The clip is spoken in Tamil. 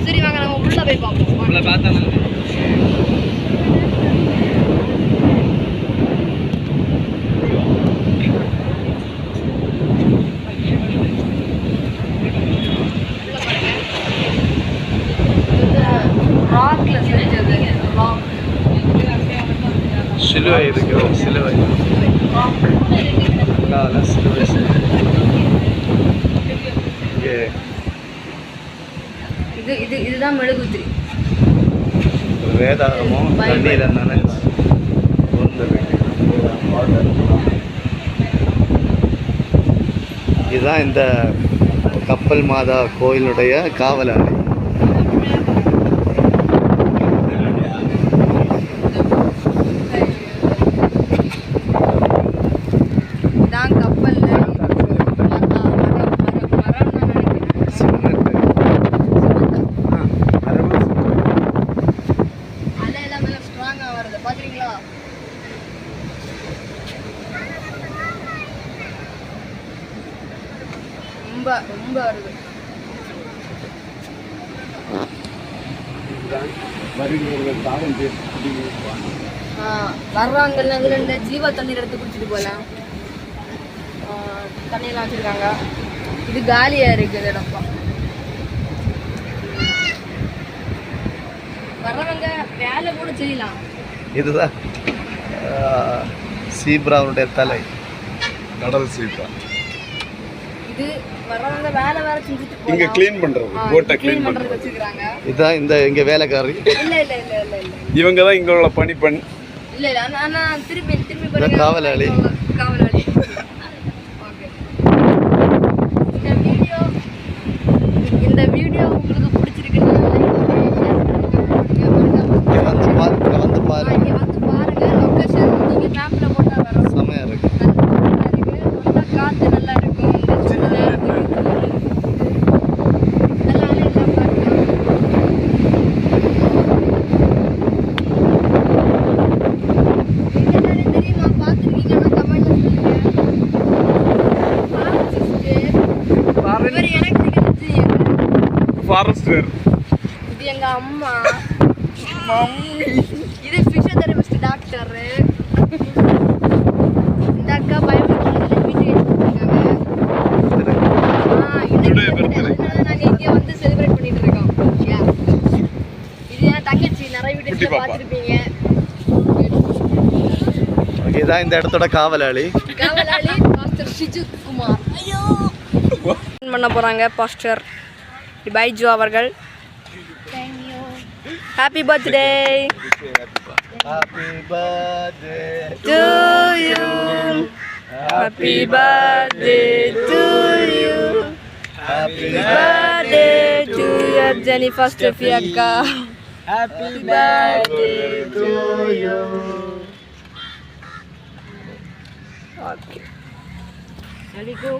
சரி வாங்க நம்ம உள்ள போய் பார்ப்போம். உள்ள பார்த்தா ராக்ல செஞ்சது சிலுவை இருக்கு. சிலுவை இதுதான் மெழுகுத்திரி. வேதாகமும் தண்ணீர் இதுதான் இந்த கப்பல் மாதா கோயிலுடைய காவலாளி. ரொம்ப வருது. வர்றாங்கல்ல இதுல இந்த ஜீவா தண்ணீர் எடுத்து குடிச்சிட்டு போகலாம். தண்ணியெல்லாம் வச்சிருக்காங்க. இது காலியா இருக்கு இந்த இடம். வர்றவங்க வேலை கூட செய்யலாம். இதுதான் சீப்ராவுடைய தலை, கடல் சீப்ரா. இது வரவங்க வேலை வேற செஞ்சுட்டு போறாங்க. இங்க க்ளீன் பண்றது, போட்டை க்ளீன் பண்றது வச்சிருக்காங்க. இதான் இந்த இங்க வேலைக்காரி. இல்ல இவங்க தான் இங்க உள்ள பணிப்பெண். இல்ல انا திருப்பி பாருங்க. காவலாளி. ஓகே. இந்த வீடியோ உங்களுக்கு பிடிச்சிருக்குன்னா வந்து பாருங்க. லொகேஷன் நீங்க மேப்ல போட்டா வரும். செமையா இருக்கு. நல்லா காத்து நல்லா இருக்கும். ஃபாரஸ்டர். இது எங்க அம்மா மம்மி. இது ஃபிசியோதெரபிஸ்ட் டாக்டர். இந்த அக்கா பயோமெடிக்கல் நாங்க இங்கே வந்து செலிப்ரேட் பண்ணிட்டு இருக்கோம். இது என் தங்கச்சி. நிறைய வீடியோஸ்ல பார்த்துருப்பீங்க. ஓகே, இதான் இந்த இடத்தோட காவலாளி பாஸ்டர் சிஜித் குமார். ஐயோ பண்ண போறாங்க பாஸ்டர் பைஜு அவர்கள். Happy birthday. Happy birthday to you. Happy birthday to you. Happy birthday to your Jennifer Steffi அக்கா. Happy birthday to you. Okay, let's go.